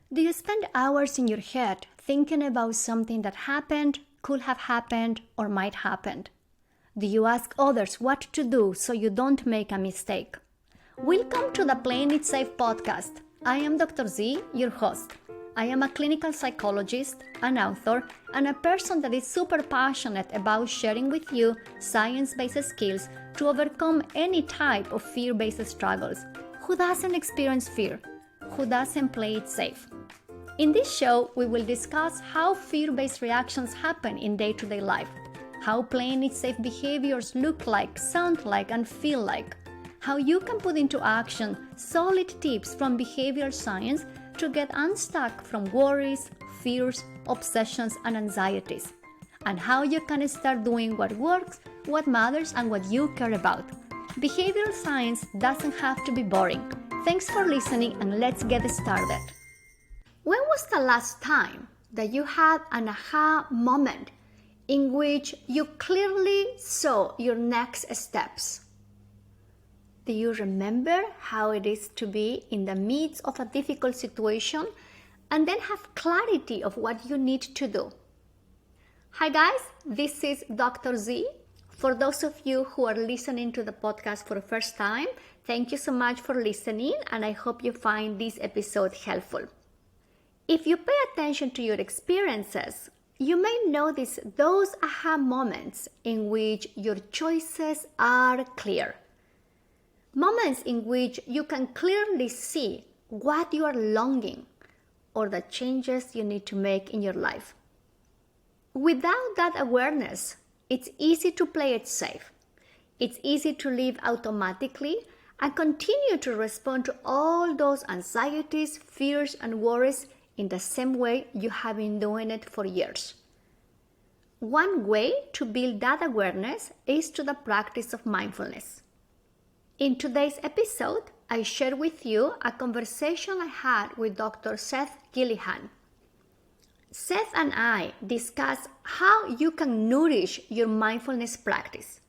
Do you spend hours in your head thinking about something that happened, could have happened, or might happen? Do you ask others what to do so you don't make a mistake? Welcome to the Playing It Safe podcast. I am Dr. Z, your host. I am a clinical psychologist, an author, and a person that is super passionate about sharing with you science-based skills to overcome any type of fear-based struggles. Who doesn't experience fear? Who doesn't play it safe? In this show, we will discuss how fear-based reactions happen in day-to-day life, how playing it safe behaviors look like, sound like, and feel like, how you can put into action solid tips from behavioral science to get unstuck from worries, fears, obsessions, and anxieties, and how you can start doing what works, what matters, and what you care about. Behavioral science doesn't have to be boring. Thanks for listening, and let's get started. When was the last time that you had an aha moment in which you clearly saw your next steps? Do you remember how it is to be in the midst of a difficult situation and then have clarity of what you need to do? Hi guys, this is Dr. Z. For those of you who are listening to the podcast for the first time, thank you so much for listening, and I hope you find this episode helpful. If you pay attention to your experiences, you may notice those aha moments in which your choices are clear. Moments in which you can clearly see what you are longing or the changes you need to make in your life. Without that awareness, it's easy to play it safe. It's easy to live automatically and continue to respond to all those anxieties, fears, and worries in the same way you have been doing it for years. One way to build that awareness is to the practice of mindfulness. In today's episode, I share with you a conversation I had with Dr. Seth Gillihan. Seth and I discuss how you can nourish your mindfulness practice.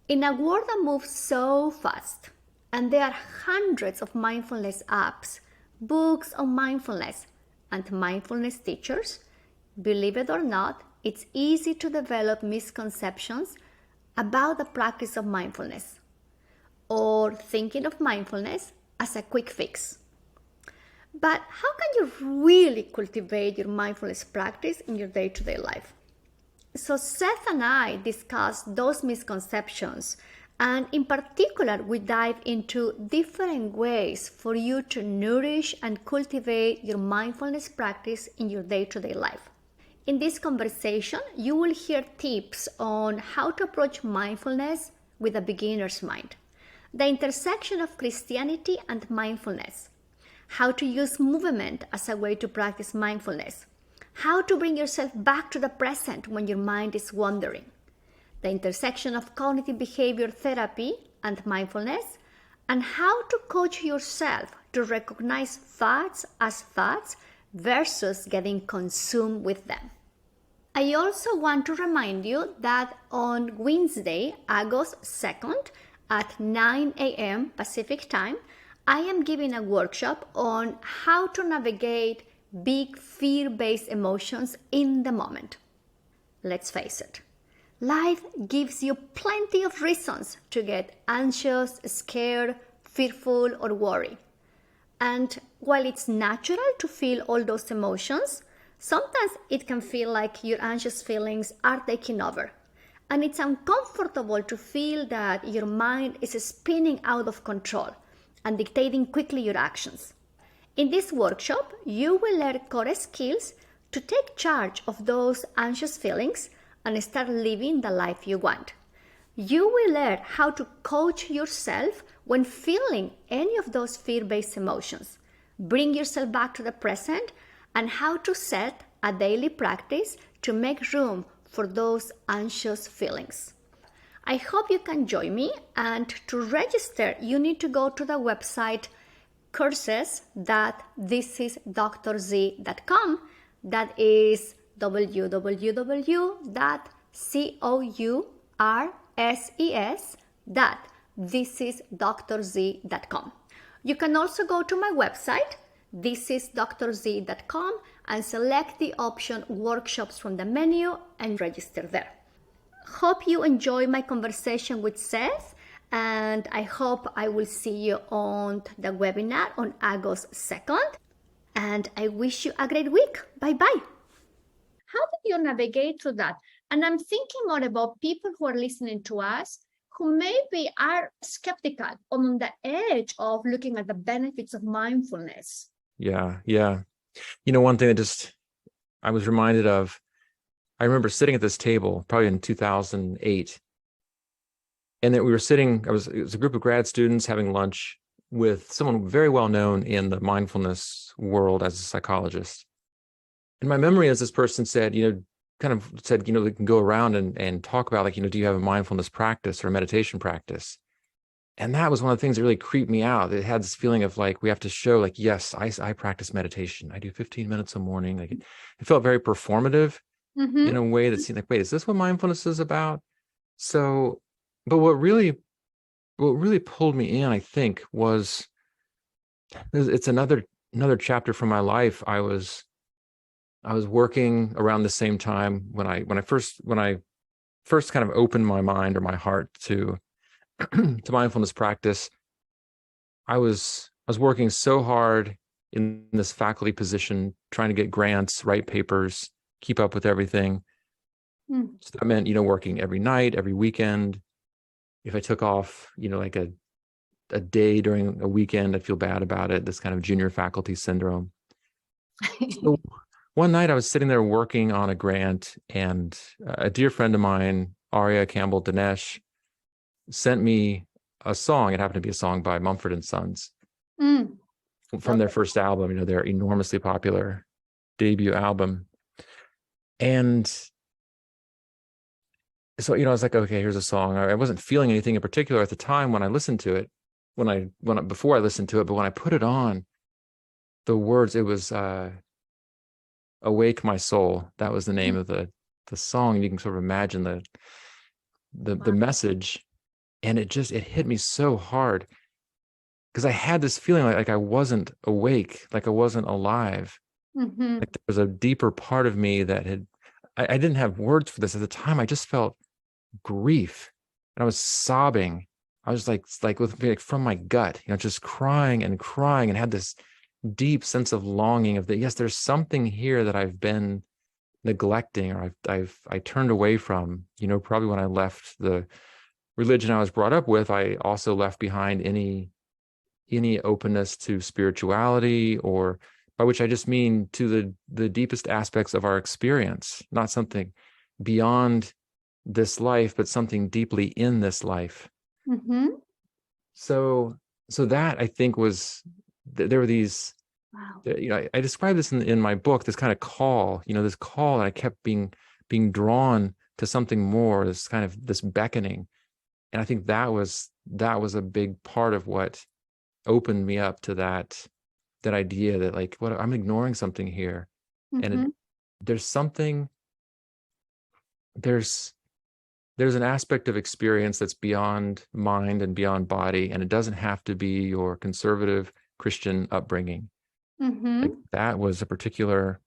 In a world that moves so fast, and there are hundreds of mindfulness apps, books on mindfulness, and mindfulness teachers, believe it or not, it's easy to develop misconceptions about the practice of mindfulness, or thinking of mindfulness as a quick fix. But how can you really cultivate your mindfulness practice in your day-to-day life? So Seth and I discussed those misconceptions, and in particular, we dive into different ways for you to nourish and cultivate your mindfulness practice in your day-to-day life. In this conversation, you will hear tips on how to approach mindfulness with a beginner's mind, the intersection of Christianity and mindfulness, how to use movement as a way to practice mindfulness, how to bring yourself back to the present when your mind is wandering, the intersection of cognitive behavior therapy and mindfulness, and how to coach yourself to recognize thoughts as thoughts versus getting consumed with them. I also want to remind you that on Wednesday, August 2nd, at 9 a.m. Pacific time, I am giving a workshop on how to navigate big fear-based emotions in the moment. Let's face it, life gives you plenty of reasons to get anxious, scared, fearful, or worried. And while it's natural to feel all those emotions, sometimes it can feel like your anxious feelings are taking over. And it's uncomfortable to feel that your mind is spinning out of control and dictating quickly your actions. In this workshop, you will learn core skills to take charge of those anxious feelings and start living the life you want. You will learn how to coach yourself when feeling any of those fear-based emotions, bring yourself back to the present, and how to set a daily practice to make room for those anxious feelings. I hope you can join me, and to register, you need to go to the website courses.thisisdrz.com. That is www.courses.thisisdrz.com. You can also go to my website This is drzee.com and select the option workshops from the menu and register there. Hope you enjoy my conversation with Seth, and I hope I will see you on the webinar on August 2nd. And I wish you a great week. Bye-bye. How did you navigate through that? And I'm thinking more about people who are listening to us who maybe are skeptical on the edge of looking at the benefits of mindfulness. Yeah. One thing that I was reminded of, I remember sitting at this table probably in 2008, and that we were sitting, it was a group of grad students having lunch with someone very well known in the mindfulness world as a psychologist. And my memory is this person said, we can go around and talk about, do you have a mindfulness practice or a meditation practice? And that was one of the things that really creeped me out. It had this feeling of we have to show yes, I practice meditation. I do 15 minutes a morning. It felt very performative in a way that seemed wait, is this what mindfulness is about? So, but what really pulled me in, I think, was it's another chapter from my life. I was working around the same time when I first kind of opened my mind or my heart to mindfulness practice. I was working so hard in this faculty position, trying to get grants, write papers, keep up with everything. So that meant, working every night, every weekend. If I took off, a day during a weekend, I'd feel bad about it. This kind of junior faculty syndrome. So one night I was sitting there working on a grant, and a dear friend of mine, Arya Campbell Dinesh, sent me a song. It happened to be a song by Mumford & Sons from their first album, their enormously popular debut album. And so, I was like, okay, here's a song. I wasn't feeling anything in particular at the time when I listened to it, before I listened to it, but when I put it on, the words, it was Awake My Soul. That was the name of the song. You can sort of imagine the message. And it hit me so hard because I had this feeling like I wasn't awake, like I wasn't alive. Like there was a deeper part of me that I didn't have words for this at the time. I just felt grief, and I was sobbing. I was like from my gut, just crying and had this deep sense of longing of that. Yes, there's something here that I've been neglecting, or I turned away from, probably when I left the religion I was brought up with. I also left behind any openness to spirituality, or by which I just mean to the deepest aspects of our experience, not something beyond this life, but something deeply in this life. So that, I think, was, there were these, I describe this in my book, this kind of call, this call that I kept being drawn to something more, this kind of this beckoning. And I think that was a big part of what opened me up to that idea that what I'm ignoring something here. And there's an aspect of experience that's beyond mind and beyond body, and it doesn't have to be your conservative Christian upbringing. That was a particular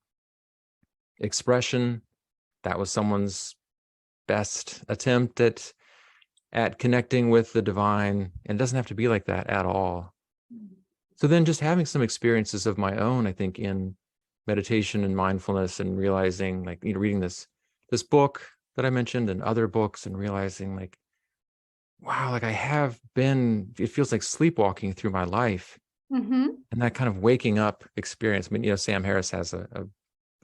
expression. That was someone's best attempt at connecting with the divine, and it doesn't have to be like that at all. So then just having some experiences of my own, I think, in meditation and mindfulness, and realizing, reading this book that I mentioned and other books, and realizing wow, I have been, it feels like sleepwalking through my life. And that kind of waking up experience. I mean, Sam Harris has a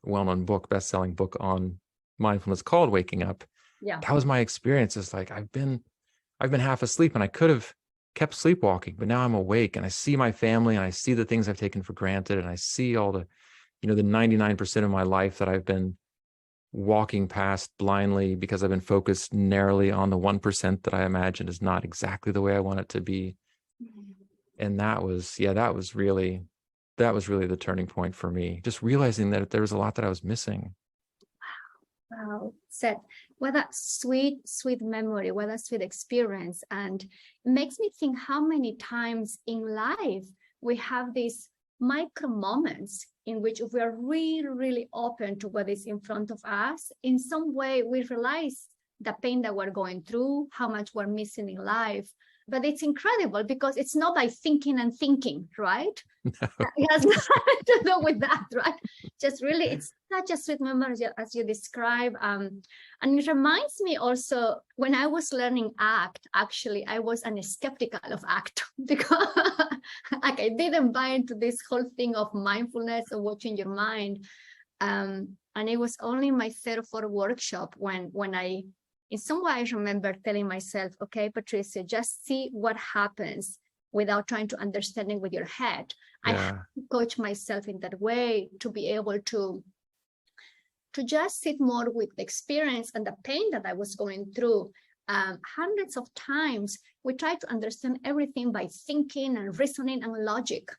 well-known book, best-selling book on mindfulness called Waking Up. Yeah. That was my experience. It's I've been half asleep, and I could have kept sleepwalking, but now I'm awake, and I see my family, and I see the things I've taken for granted, and I see all the, the 99% of my life that I've been walking past blindly because I've been focused narrowly on the 1% that I imagine is not exactly the way I want it to be. And that was really the turning point for me, just realizing that there was a lot that I was missing. Wow, Seth, what a sweet, sweet memory, what a sweet experience. And it makes me think how many times in life we have this micro moments in which we are really, really open to what is in front of us, in some way we realize the pain that we're going through, how much we're missing in life. But it's incredible because it's not by thinking and thinking, right? No. It has nothing to do with that, right? Just really, it's such a sweet memory as you describe. And it reminds me also, when I was learning ACT, actually, I was skeptical of ACT because like I didn't buy into this whole thing of mindfulness or watching your mind. And it was only my third or fourth workshop when I, in some way, I remember telling myself, okay, Patricia, just see what happens without trying to understand it with your head. I have to coach myself in that way to be able to just sit more with the experience and the pain that I was going through. Hundreds of times, we try to understand everything by thinking and reasoning and logic.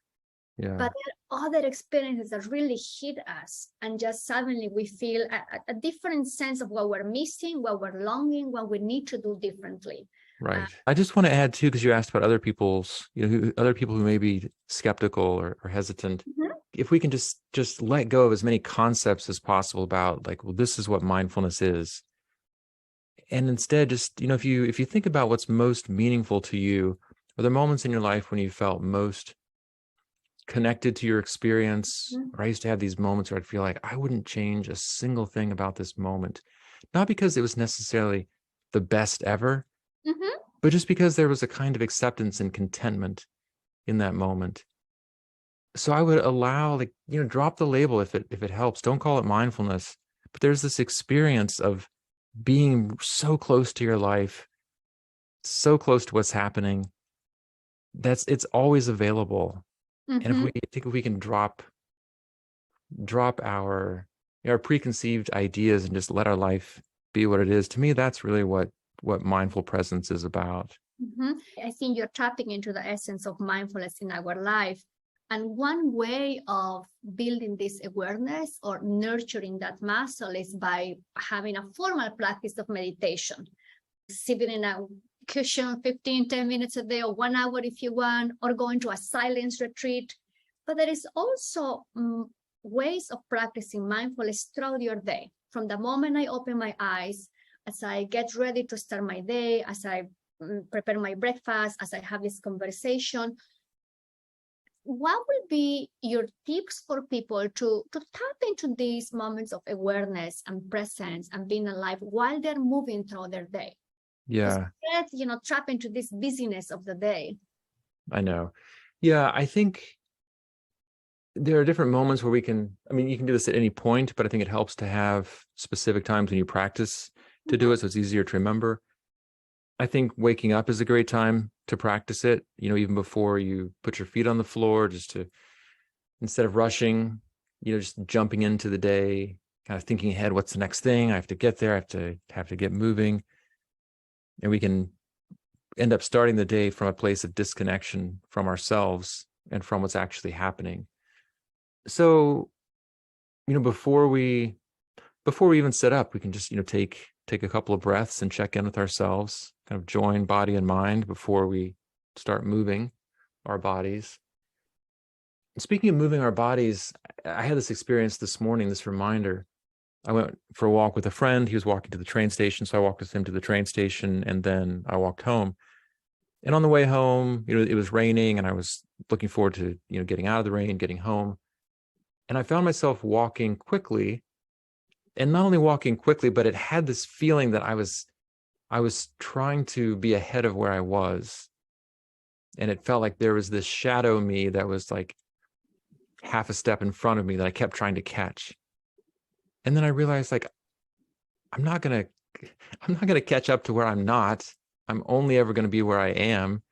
Yeah. But there are other experiences that really hit us, and just suddenly we feel a different sense of what we're missing, what we're longing, what we need to do differently. Right. I just want to add too, because you asked about other people's, other people who may be skeptical or hesitant. Mm-hmm. If we can just let go of as many concepts as possible about like, well, this is what mindfulness is. And instead just, if you think about what's most meaningful to you, are there moments in your life when you felt most connected to your experience? Mm-hmm. Or I used to have these moments where I'd feel like I wouldn't change a single thing about this moment. Not because it was necessarily the best ever, Mm-hmm. but just because there was a kind of acceptance and contentment in that moment. So I would allow, drop the label if it helps. Don't call it mindfulness, but there's this experience of being so close to your life, so close to what's happening. It's always available. Mm-hmm. And if we can drop our preconceived ideas and just let our life be what it is, to me, that's really what mindful presence is about. Mm-hmm. I think you're tapping into the essence of mindfulness in our life. And one way of building this awareness or nurturing that muscle is by having a formal practice of meditation. Sitting in a cushion 10 minutes a day or 1 hour if you want, or going to a silence retreat. But there is also ways of practicing mindfulness throughout your day. From the moment I open my eyes, as I get ready to start my day, as I prepare my breakfast, as I have this conversation, what will be your tips for people to tap into these moments of awareness and presence and being alive while they're moving through their day? Yeah. Get, trap into this busyness of the day. I know. Yeah, I think there are different moments where you can do this at any point, but I think it helps to have specific times when you practice to do it, so it's easier to remember. I think waking up is a great time to practice it, even before you put your feet on the floor, just to, instead of rushing, just jumping into the day, kind of thinking ahead, what's the next thing? I have to get there. I have to get moving. And we can end up starting the day from a place of disconnection from ourselves and from what's actually happening. So, before we even set up, we can just, take a couple of breaths and check in with ourselves, kind of join body and mind before we start moving our bodies. Speaking of moving our bodies, I had this experience this morning, this reminder. I went for a walk with a friend. He was walking to the train station, so I walked with him to the train station, and then I walked home. And on the way home, it was raining, and I was looking forward to, getting out of the rain, getting home. And I found myself walking quickly, and not only walking quickly, but it had this feeling that I was trying to be ahead of where I was. And it felt like there was this shadow me that was like half a step in front of me that I kept trying to catch. And then I realized, like, I'm not going to catch up to where I'm not. I'm only ever going to be where I am.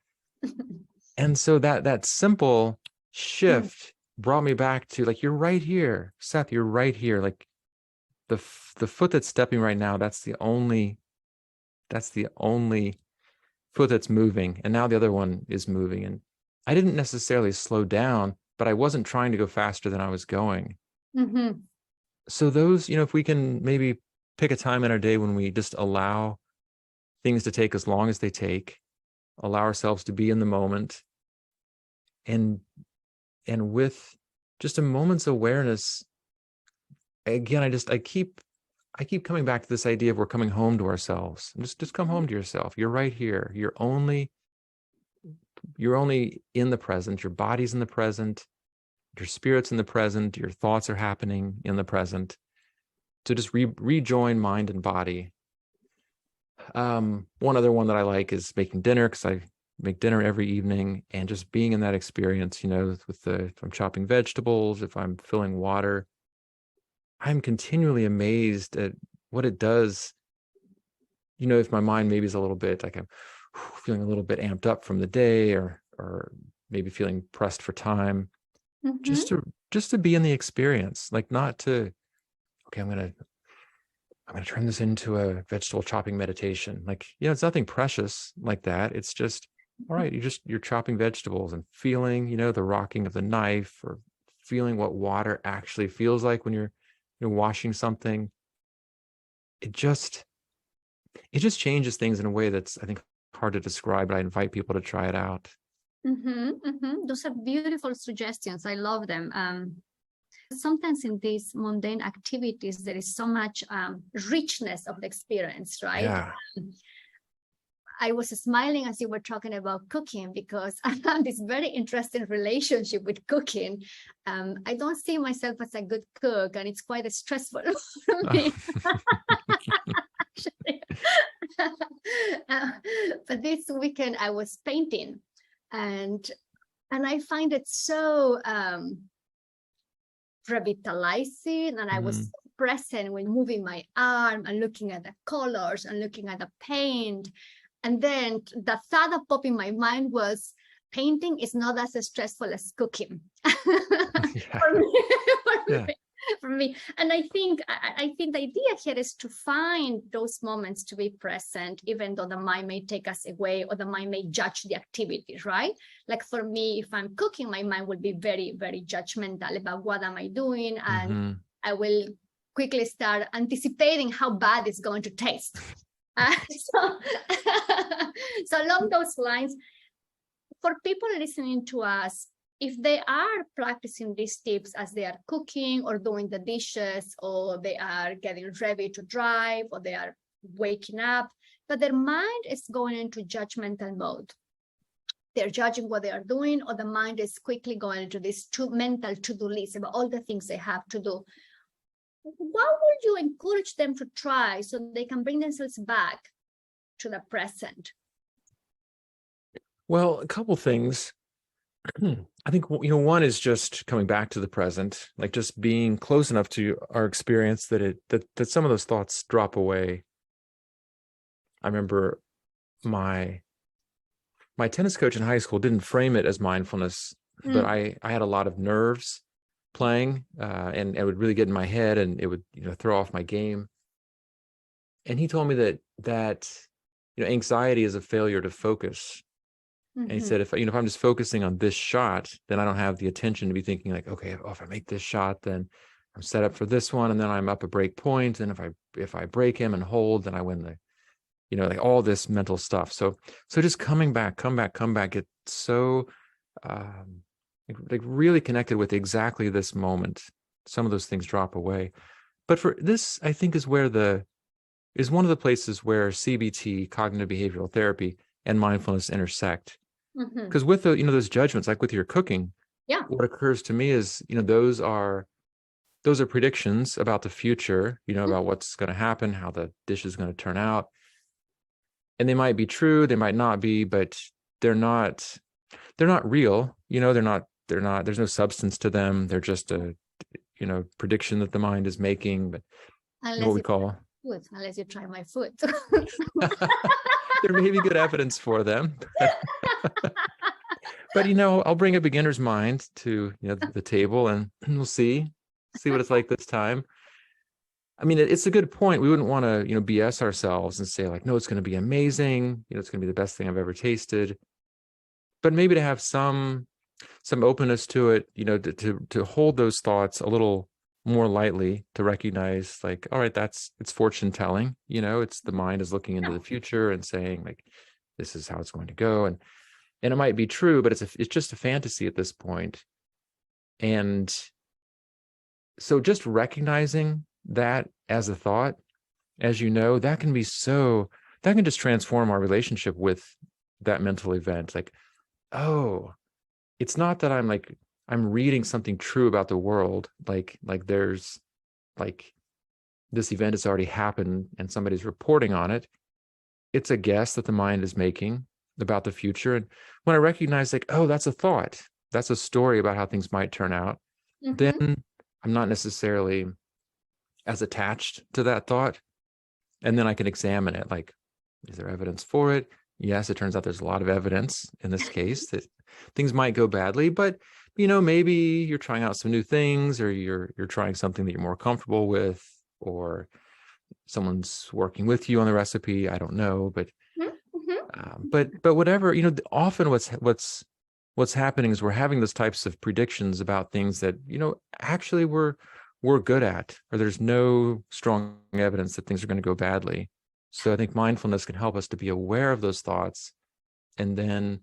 And so that simple shift brought me back to, like, you're right here, Seth, you're right here. Like the foot that's stepping right now, that's the only foot that's moving. And now the other one is moving. And I didn't necessarily slow down, but I wasn't trying to go faster than I was going. Mm-hmm. So those, if we can maybe pick a time in our day when we just allow things to take as long as they take, allow ourselves to be in the moment, and with just a moment's awareness. Again, I keep coming back to this idea of we're coming home to ourselves. Just come home to yourself. You're right here. You're only in the present. Your body's in the present. Your spirit's in the present. Your thoughts are happening in the present. To just rejoin mind and body. One other one that I like is making dinner, because I make dinner every evening, and just being in that experience, if I'm chopping vegetables, if I'm filling water, I'm continually amazed at what it does. If my mind maybe is a little bit like I'm feeling a little bit amped up from the day, or maybe feeling pressed for time, just to be in the experience, like not to, okay, I'm gonna turn this into a vegetable chopping meditation. Like, it's nothing precious like that. It's just, all right, you're chopping vegetables and feeling, the rocking of the knife, or feeling what water actually feels like when you're washing something. It just changes things in a way that's, I think, hard to describe, but I invite people to try it out. Those are beautiful suggestions. I love them. Sometimes in these mundane activities, there is so much richness of the experience, right? Yeah. I was smiling as you were talking about cooking, because I have this very interesting relationship with cooking. I don't see myself as a good cook, and it's quite stressful for me. But this weekend I was painting, and I find it so revitalizing, and I was present when moving my arm and looking at the colors and looking at the paint. And then the thought that popped in my mind was, painting is not as stressful as cooking. For me. And I think the idea here is to find those moments to be present, even though the mind may take us away, or the mind may judge the activity, right? Like for me, if I'm cooking, my mind will be very, very judgmental about what am I doing, and I will quickly start anticipating how bad it's going to taste. So along those lines, for people listening to us, if they are practicing these tips as they are cooking or doing the dishes, or they are getting ready to drive, or they are waking up, but their mind is going into judgmental mode. They're judging what they are doing, or the mind is quickly going into this mental to-do list about all the things they have to do. What would you encourage them to try so they can bring themselves back to the present? Well, a couple things. I think, one is just coming back to the present, like just being close enough to our experience that some of those thoughts drop away. I remember my tennis coach in high school didn't frame it as mindfulness, but I had a lot of nerves playing, and it would really get in my head, and it would throw off my game. And he told me that anxiety is a failure to focus. And he said, if I'm just focusing on this shot, then I don't have the attention to be thinking like, okay, if I make this shot, then I'm set up for this one, and then I'm up a break point, and if I break him and hold, then I win the, like all this mental stuff. So just come back. It's so like really connected with exactly this moment. Some of those things drop away, but for this, I think is one of the places where CBT, cognitive behavioral therapy, and mindfulness intersect. Because with the those judgments, like with your cooking, what occurs to me is those are predictions about the future, about what's going to happen, how the dish is going to turn out, and they might be true, they might not be, but they're not real. They're not. There's no substance to them. They're just a prediction that the mind is making. But what we call food, unless you try my food. There may be good evidence for them. But I'll bring a beginner's mind to the table, and we'll see what it's like this time. I mean, it's a good point. We wouldn't want to BS ourselves and say like, no, it's going to be amazing. It's going to be the best thing I've ever tasted. But maybe to have some openness to it, to hold those thoughts a little more lightly, to recognize like, all right, it's fortune telling. It's the mind is looking into the future and saying like, this is how it's going to go, and it might be true, but it's just a fantasy at this point. And so just recognizing that as a thought, as you know, that can just transform our relationship with that mental event. Like, oh, it's not that I'm reading something true about the world. Like there's like this event has already happened and somebody's reporting on it. It's a guess that the mind is making about the future. And when I recognize like, oh, that's a thought, that's a story about how things might turn out, then I'm not necessarily as attached to that thought. And then I can examine it. Like, is there evidence for it? Yes, it turns out there's a lot of evidence in this case that things might go badly, but maybe you're trying out some new things, or you're trying something that you're more comfortable with, or someone's working with you on the recipe. I don't know, but whatever, often what's happening is we're having those types of predictions about things that actually we're good at, or there's no strong evidence that things are going to go badly. So I think mindfulness can help us to be aware of those thoughts, and then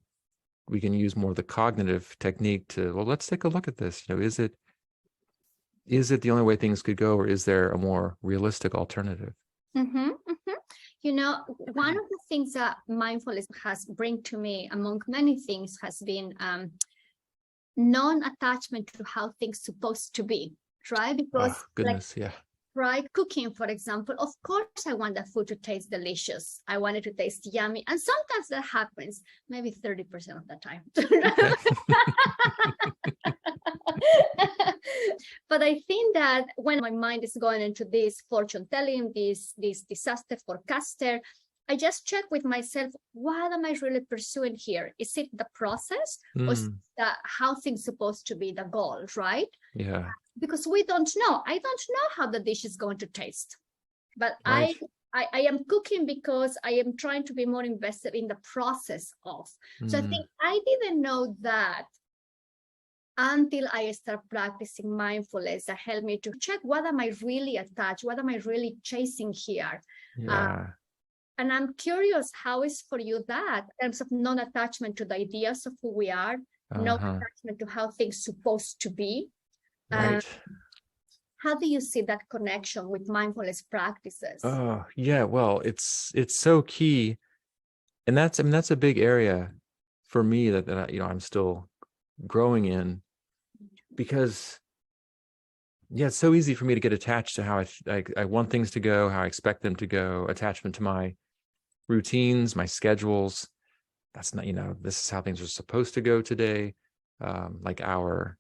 we can use more of the cognitive technique to, well, let's take a look at this. Is it the only way things could go, or is there a more realistic alternative? One of the things that mindfulness has bring to me, among many things, has been non-attachment to how things supposed to be, right? Because goodness, yeah. Right, cooking, for example, of course, I want the food to taste delicious. I want it to taste yummy. And sometimes that happens, maybe 30% of the time. But I think that when my mind is going into this fortune telling, this disaster forecaster, I just check with myself, what am I really pursuing here? Is it the process or is it how things supposed to be, the goal, right? Yeah. Because we don't know. I don't know how the dish is going to taste. But right. I am cooking because I am trying to be more invested in the process of. So I think I didn't know that until I start practicing mindfulness that helped me to check, what am I really attached? What am I really chasing here? Yeah. And I'm curious, how is for you that in terms of non-attachment to the ideas of who we are, no attachment to how things supposed to be? Right. How do you see that connection with mindfulness practices? Oh, yeah. Well, it's so key. And that's a big area for me that I'm still growing in, because it's so easy for me to get attached to how I want things to go, how I expect them to go, attachment to my routines, my schedules. That's not, this is how things are supposed to go today. Like our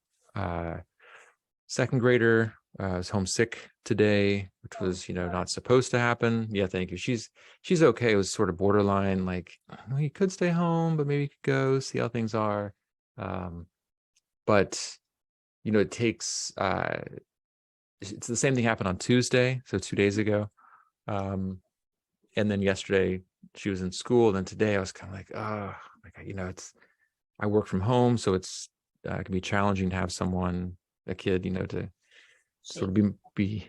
second grader is homesick today, which was, not supposed to happen. Yeah, thank you. She's okay. It was sort of borderline, like, you could stay home, but maybe you could go see how things are. But it takes it's the same thing happened on Tuesday, so 2 days ago. And then yesterday she was in school. And then today I was kind of like, I work from home, so it can be challenging to have a kid, to sort of be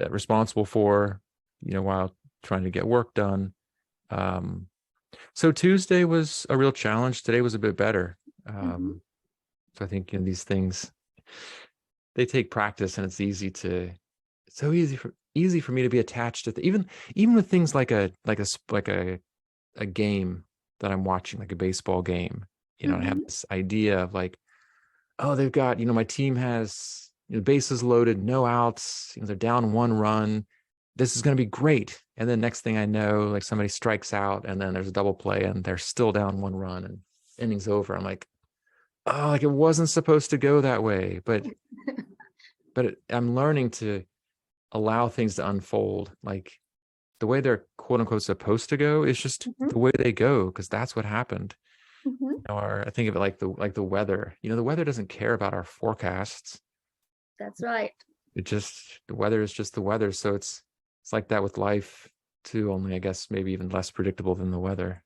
responsible for, while trying to get work done. So Tuesday was a real challenge. Today was a bit better. So I think these things, they take practice, and it's so easy for me to be attached to even with things like a game that I'm watching, like a baseball game. I have this idea of like, oh, they've got, my team has bases loaded, no outs, they're down 1 run. This is going to be great. And then next thing I know, like somebody strikes out, and then there's a double play, and they're still down 1 run, and inning's over. I'm like, oh, like it wasn't supposed to go that way. But I'm learning to allow things to unfold. Like the way they're quote unquote supposed to go is just the way they go, because that's what happened. Or I think of it like the weather. The weather doesn't care about our forecasts. That's right. The weather is just the weather. So it's like that with life too, only I guess maybe even less predictable than the weather.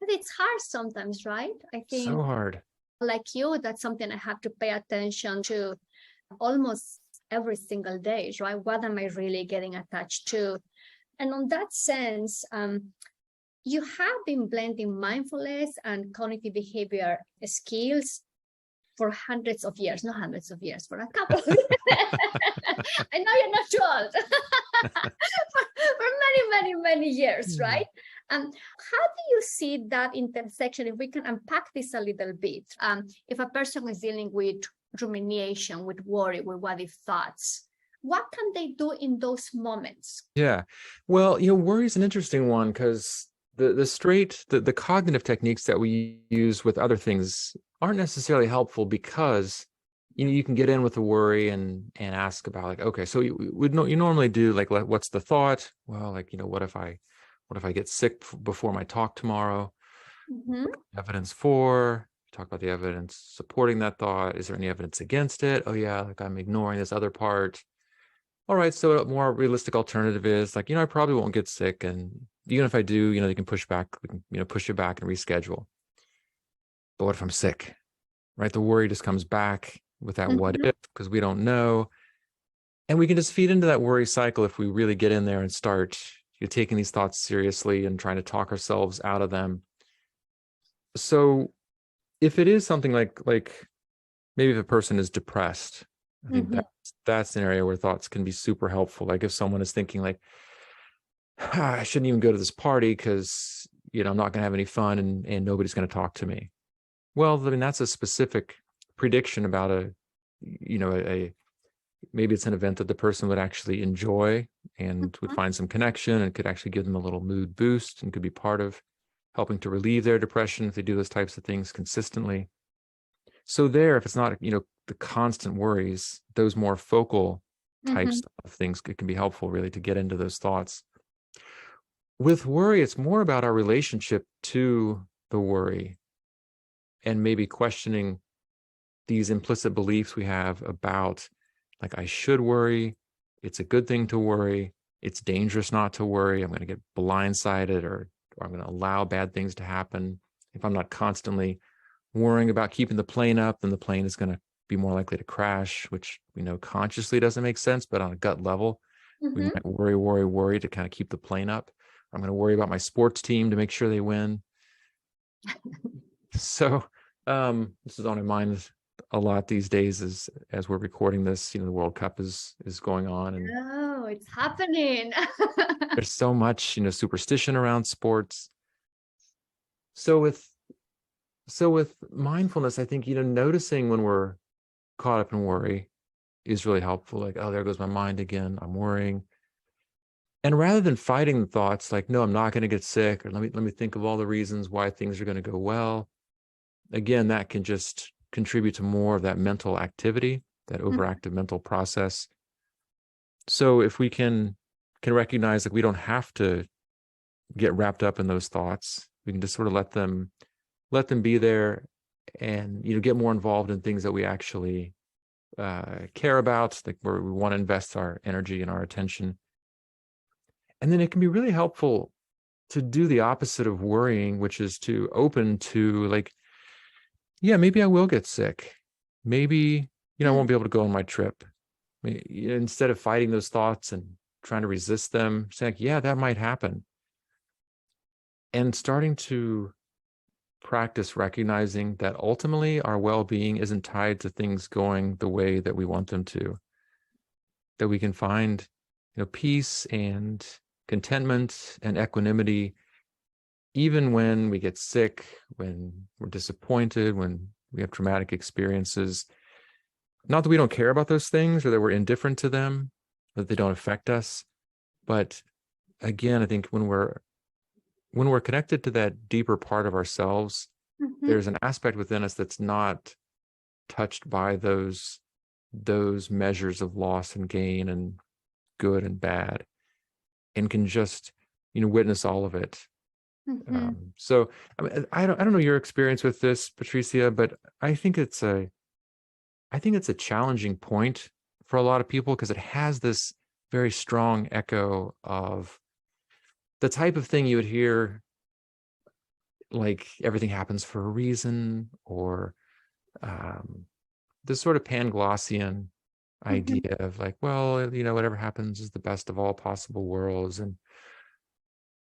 But it's hard sometimes, right? I think so hard. Like you, that's something I have to pay attention to almost every single day, right? What am I really getting attached to? And on that sense, you have been blending mindfulness and cognitive behavior skills for hundreds of years, not hundreds of years, for a couple of years. years, right? How do you see that intersection? If we can unpack this a little bit, if a person is dealing with rumination, with worry, with what if thoughts, what can they do in those moments? Yeah. Well, worry is an interesting one because the cognitive techniques that we use with other things aren't necessarily helpful because you can get in with the worry and ask about like, okay, so you normally do like, what's the thought? Well, like, what if I get sick before my talk tomorrow? Mm-hmm. Evidence for, talk about the evidence supporting that thought. Is there any evidence against it? Oh yeah, like I'm ignoring this other part. All right, so a more realistic alternative is like, I probably won't get sick, and even if I do, they can push back, push it back and reschedule. But what if I'm sick? Right? The worry just comes back with that what if, because we don't know. And we can just feed into that worry cycle if we really get in there and start taking these thoughts seriously and trying to talk ourselves out of them. So if it is something like maybe if a person is depressed, I think that's an area where thoughts can be super helpful. Like if someone is thinking like, I shouldn't even go to this party because I'm not going to have any fun and nobody's going to talk to me. Well, I mean, that's a specific prediction about a maybe it's an event that the person would actually enjoy and would find some connection and could actually give them a little mood boost and could be part of helping to relieve their depression if they do those types of things consistently. So there, if it's not, the constant worries, those more focal types of things, it can be helpful really to get into those thoughts. With worry, it's more about our relationship to the worry and maybe questioning these implicit beliefs we have about like, I should worry. It's a good thing to worry. It's dangerous not to worry. I'm going to get blindsided or I'm going to allow bad things to happen. If I'm not constantly worrying about keeping the plane up, then the plane is going to be more likely to crash, which we know consciously doesn't make sense, but on a gut level, we might worry to kind of keep the plane up. I'm going to worry about my sports team to make sure they win. So this is on my mind a lot these days as we're recording this. The World Cup is going on, and it's happening. there's so much superstition around sports. So with mindfulness, I think noticing when we're caught up in worry is really helpful. Like, oh, there goes my mind again, I'm worrying. And rather than fighting the thoughts like, no, I'm not going to get sick, or let me think of all the reasons why things are going to go well, again, that can just contribute to more of that mental activity, that overactive mental process. So if we can recognize that we don't have to get wrapped up in those thoughts, we can just sort of let them be there and get more involved in things that we actually care about, like where we want to invest our energy and our attention. And then it can be really helpful to do the opposite of worrying, which is to open to like, yeah, maybe I will get sick. Maybe, I won't be able to go on my trip. I mean, instead of fighting those thoughts and trying to resist them, saying, yeah, that might happen. And starting to practice recognizing that ultimately our well-being isn't tied to things going the way that we want them to. That we can find, peace and contentment and equanimity even when we get sick, when we're disappointed, when we have traumatic experiences. Not that we don't care about those things or that we're indifferent to them, that they don't affect us. But again, I think when we're connected to that deeper part of ourselves, there's an aspect within us that's not touched by those measures of loss and gain and good and bad, and can just witness all of it. So I mean, I don't know your experience with this, Patricia, but I think it's a challenging point for a lot of people because it has this very strong echo of the type of thing you would hear, like everything happens for a reason, or this sort of Panglossian idea of like, well, whatever happens is the best of all possible worlds. And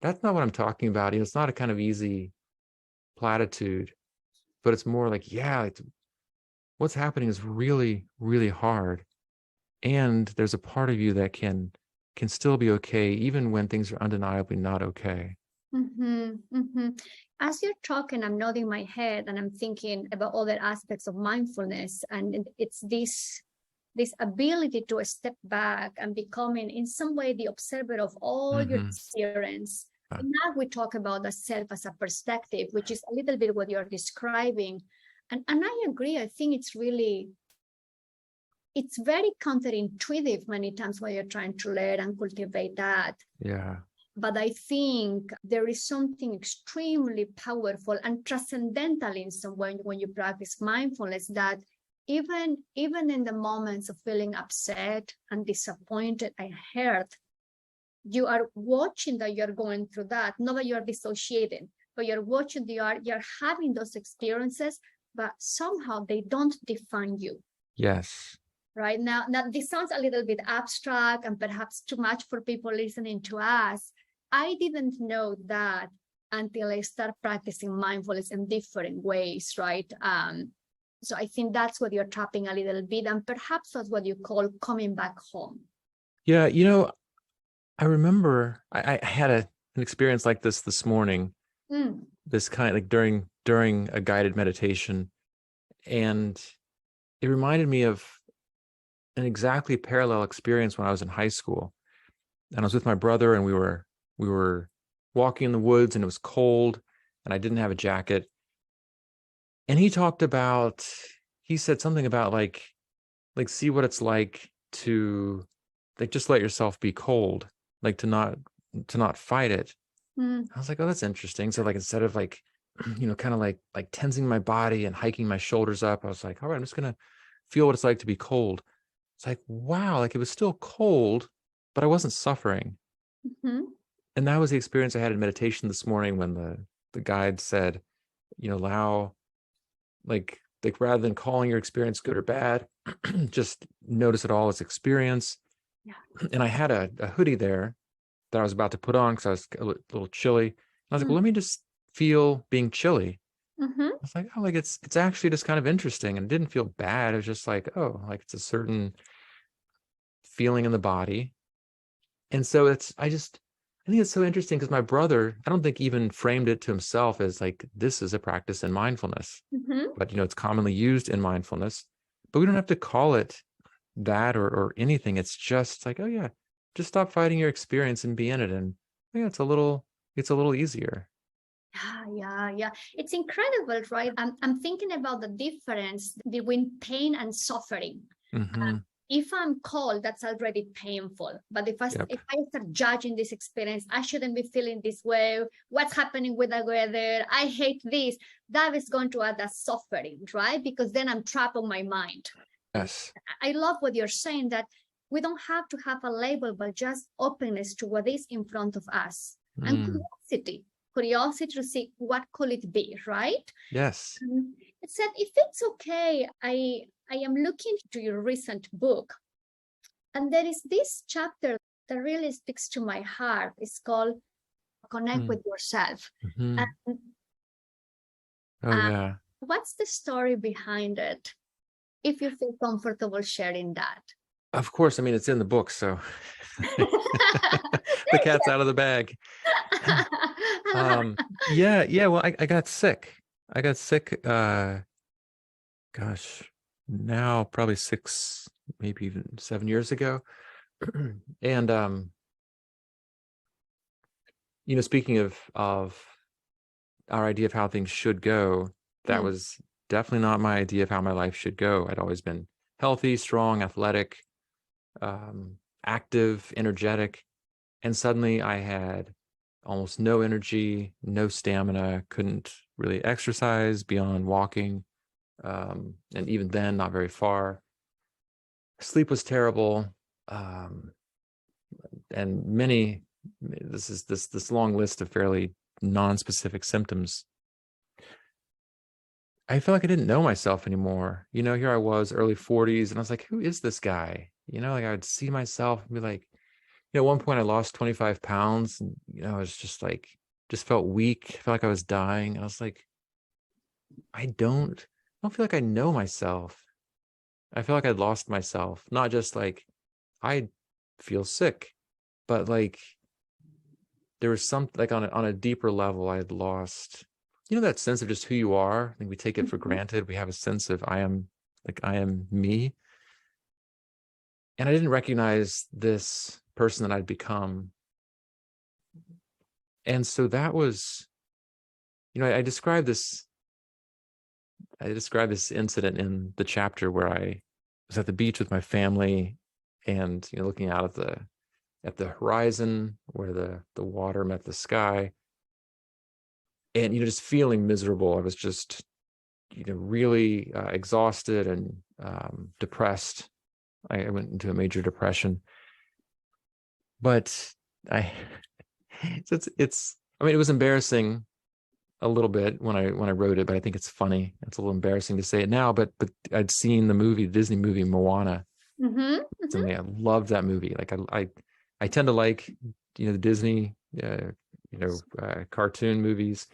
that's not what I'm talking about. It's not a kind of easy platitude, but it's more like, yeah, what's happening is really, really hard. And there's a part of you that can can still be okay, even when things are undeniably not okay. As you're talking, I'm nodding my head and I'm thinking about other aspects of mindfulness. And it's this ability to step back and becoming in some way the observer of all your experience. And now we talk about the self as a perspective, which is a little bit what you're describing. And I agree. I think it's very counterintuitive many times when you're trying to learn and cultivate that. Yeah. But I think there is something extremely powerful and transcendental in some way when you practice mindfulness, that even in the moments of feeling upset and disappointed and hurt, you are watching that you're going through that, not that you're dissociating, but you're watching, you're having those experiences, but somehow they don't define you. Yes. Right now, this sounds a little bit abstract and perhaps too much for people listening to us. I didn't know that until I start practicing mindfulness in different ways, right? So I think that's what you're tapping a little bit, and perhaps that's what you call coming back home. Yeah, I remember I had an experience like this morning, this kind of like during a guided meditation, and it reminded me of an exactly parallel experience when I was in high school. And I was with my brother, and we were walking in the woods, and it was cold, and I didn't have a jacket. And he said something about like see what it's like to like just let yourself be cold, like to not fight it. I was like, oh, that's interesting. So like instead of like, kind of like tensing my body and hiking my shoulders up, I was like, all right, I'm just gonna feel what it's like to be cold. It's like, wow, like it was still cold, but I wasn't suffering. And that was the experience I had in meditation this morning when the guide said, allow like rather than calling your experience good or bad, just notice it all as experience. Yeah. And I had a hoodie there that I was about to put on because I was a little chilly. And I was like, well, let me just feel being chilly. I was like, oh, like it's actually just kind of interesting, and it didn't feel bad. It was just like, oh, like it's a certain feeling in the body. And so I think it's so interesting because my brother, I don't think even framed it to himself as like, this is a practice in mindfulness, but it's commonly used in mindfulness, but we don't have to call it that or anything. It's just like, oh yeah, just stop fighting your experience and be in it. And yeah, it's a little easier. Yeah. It's incredible, right? I'm thinking about the difference between pain and suffering. If I'm cold, that's already painful. But if I start judging this experience, I shouldn't be feeling this way. What's happening with the weather? I hate this. That is going to add a suffering, right? Because then I'm trapped on my mind. Yes. I love what you're saying, that we don't have to have a label, but just openness to what is in front of us and curiosity to see what could it be, right? Yes. It said, if it's okay, I am looking to your recent book, and there is this chapter that really speaks to my heart. It's called Connect with Yourself. And, Yeah. what's the story behind it? If you feel comfortable sharing that. Of course, I mean, it's in the book, so the cat's out of the bag. Yeah. Well, I got sick. Gosh, now probably 6, maybe even 7 years ago. And speaking of our idea of how things should go, that was definitely not my idea of how my life should go. I'd always been healthy, strong, athletic, active, energetic, and suddenly I had almost no energy, no stamina, couldn't really exercise beyond walking, and even then not very far. Sleep was terrible, and this long list of fairly non-specific symptoms. I felt like I didn't know myself anymore. Here I was, early 40s, and I was like, who is this guy? Like I would see myself and be like, at one point I lost 25 pounds, and I was just felt weak, felt like I was dying. I was like, I don't feel like I know myself. I feel like I'd lost myself. Not just like I feel sick. but like there was some, like on a deeper level, I had lost, that sense of just who you are. I think we take it for granted. We have a sense of I am me. And I didn't recognize this person that I'd become. And so that was, I described this incident in the chapter where I was at the beach with my family and, looking out at the horizon where the water met the sky, and, just feeling miserable. I was just, really exhausted and depressed. I went into a major depression, but it was embarrassing a little bit when I wrote it, but I think it's funny. It's a little embarrassing to say it now, but I'd seen the Disney movie Moana. Something, I loved that movie. Like I tend to like, the Disney, cartoon movies,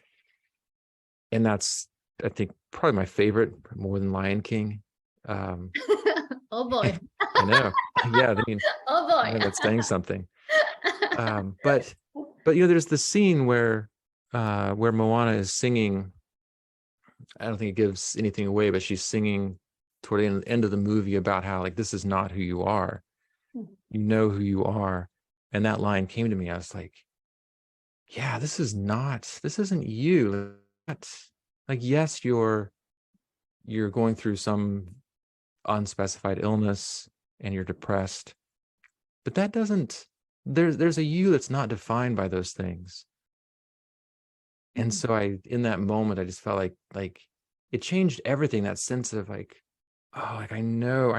and that's, I think, probably my favorite, more than Lion King. Oh boy. I know. Yeah, I mean, Oh boy. I know that's saying something. But there's the scene where Moana is singing. I don't think it gives anything away, but she's singing toward the end of the movie about how, like, this is not who you are. You know who you are. And that line came to me. I was like, yeah, this isn't you. Like, yes, you're going through some unspecified illness and you're depressed, but that doesn't, there's a you that's not defined by those things. And so in that moment, I just felt like it changed everything. That sense of like, oh, like I know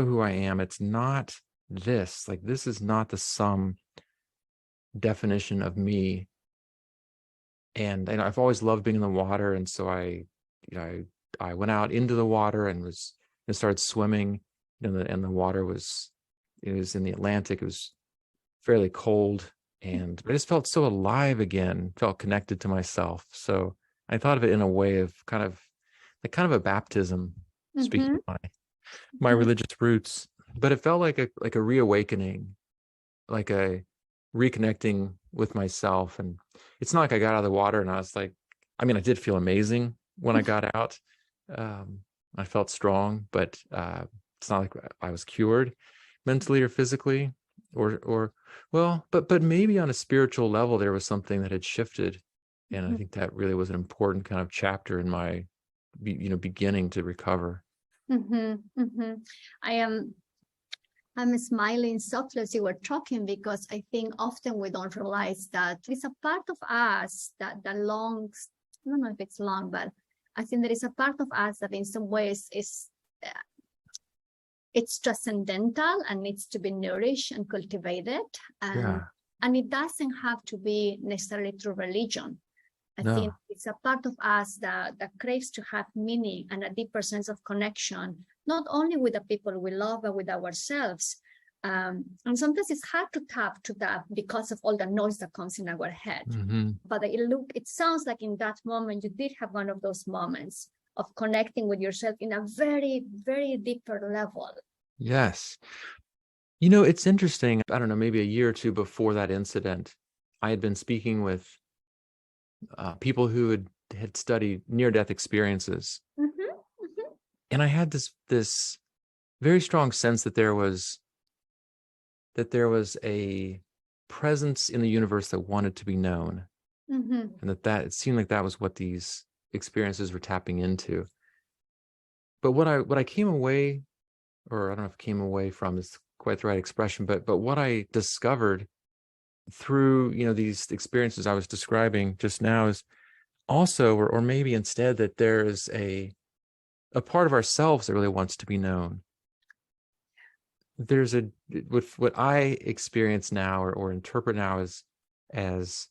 who I am. It's not this, like, this is not the sum definition of me. And I've always loved being in the water. And so I went out into the water and started swimming, and the water was in the Atlantic. It was fairly cold, and I just felt so alive again, felt connected to myself. So I thought of it in a way of kind of a baptism, speaking of my religious roots, but it felt like a reawakening, like a reconnecting with myself. And it's not like I got out of the water and I was like, I mean, I did feel amazing when I got out. I felt strong, but it's not like I was cured mentally or physically, or well, but maybe on a spiritual level there was something that had shifted, and I think that really was an important kind of chapter in my beginning to recover. I'm smiling softly as you were talking, because I think often we don't realize that there's a part of us that longs, I don't know if it's long, but I think there is a part of us that in some ways is it's transcendental and needs to be nourished and cultivated. And it doesn't have to be necessarily through religion. I think it's a part of us that craves to have meaning and a deeper sense of connection, not only with the people we love, but with ourselves. And sometimes it's hard to tap to that because of all the noise that comes in our head. But it sounds like in that moment, you did have one of those moments of connecting with yourself in a very, very deeper level. Yes. It's interesting. I don't know, maybe a year or two before that incident, I had been speaking with people who had studied near-death experiences. And I had this very strong sense that there was a presence in the universe that wanted to be known. And that it seemed like that was what these experiences were tapping into. But what I came away, or I don't know if came away from is quite the right expression, but what I discovered through these experiences I was describing just now is also, or maybe instead, that there's a part of ourselves that really wants to be known. There's what I experience now or interpret now as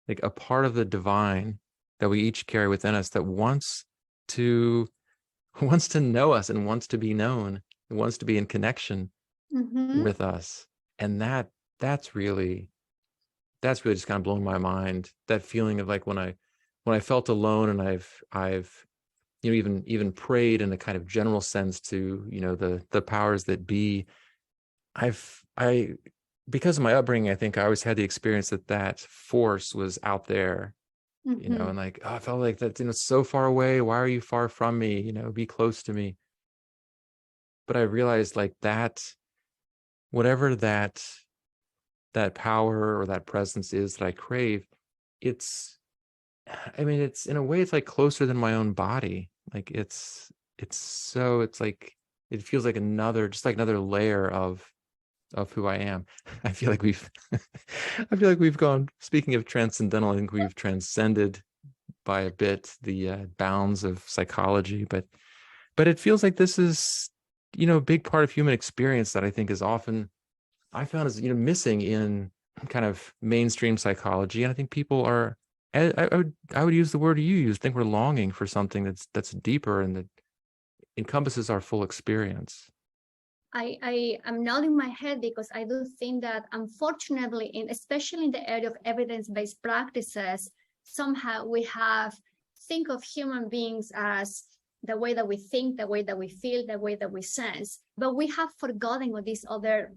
like a part of the divine that we each carry within us that wants to know us and wants to be known and wants to be in connection with us. And that's really just kind of blowing my mind. That feeling of like when I felt alone, and I've even prayed in a kind of general sense to the powers that be. I because of my upbringing, I think I always had the experience that that force was out there, and like, oh, I felt like that's, so far away. Why are you far from me? Be close to me. But I realized like that, whatever that power or that presence is that I crave, it's, it's in a way, it's like closer than my own body. Like it's like, it feels like another layer of who I am. I feel like we've gone, speaking of transcendental, I think we've transcended by a bit the bounds of psychology, but it feels like this is, a big part of human experience that I think is often, I found is, missing in kind of mainstream psychology. And I think people are, I would use the word you used, I think we're longing for something that's deeper and that encompasses our full experience. I am nodding my head because I do think that, unfortunately, especially in the area of evidence-based practices, somehow we think of human beings as the way that we think, the way that we feel, the way that we sense, but we have forgotten of this other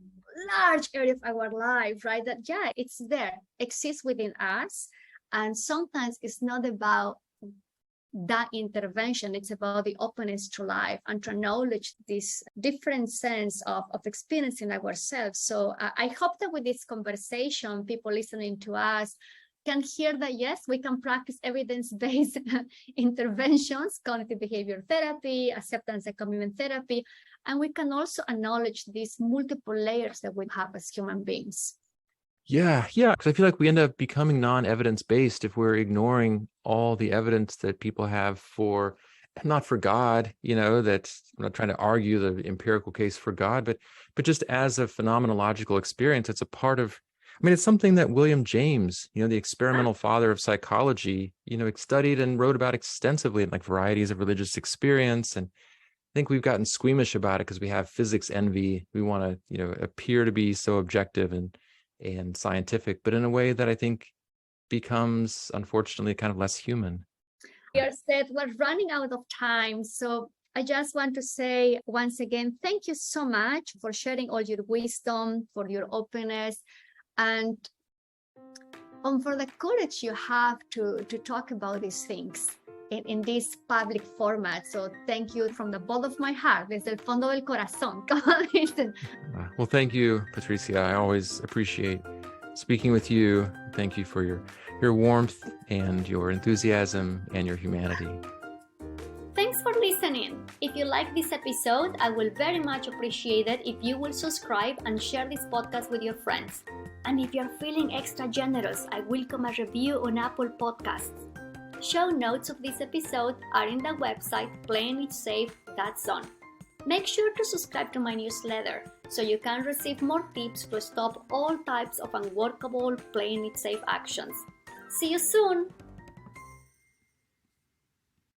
large area of our life, right? That, yeah, it's there, exists within us. And sometimes it's not about that intervention, it's about the openness to life and to acknowledge this different sense of experiencing ourselves. So I hope that with this conversation, people listening to us can hear that, yes, we can practice evidence-based interventions, cognitive behavior therapy, acceptance and commitment therapy, and we can also acknowledge these multiple layers that we have as human beings. Yeah, because I feel like we end up becoming non-evidence based if we're ignoring all the evidence that people have for, not for God, that I'm not trying to argue the empirical case for God, but just as a phenomenological experience, it's a part of, it's something that William James, the experimental father of psychology, studied and wrote about extensively in like varieties of religious experience. And I think we've gotten squeamish about it because we have physics envy. We want to, appear to be so objective and scientific, but in a way that I think becomes, unfortunately, kind of less human. Seth, we're running out of time. So I just want to say once again, thank you so much for sharing all your wisdom, for your openness, and for the courage you have to talk about these things in this public format. So thank you from the bottom of my heart, desde el fondo del corazón. Well, thank you, Patricia. I always appreciate speaking with you. Thank you for your warmth and your enthusiasm and your humanity. Thanks for listening. If you like this episode, I will very much appreciate it if you will subscribe and share this podcast with your friends. And if you're feeling extra generous, I welcome a review on Apple Podcasts. Show notes of this episode are in the website playingitsafe.zone. Make sure to subscribe to my newsletter so you can receive more tips to stop all types of unworkable playing it safe actions. See you soon!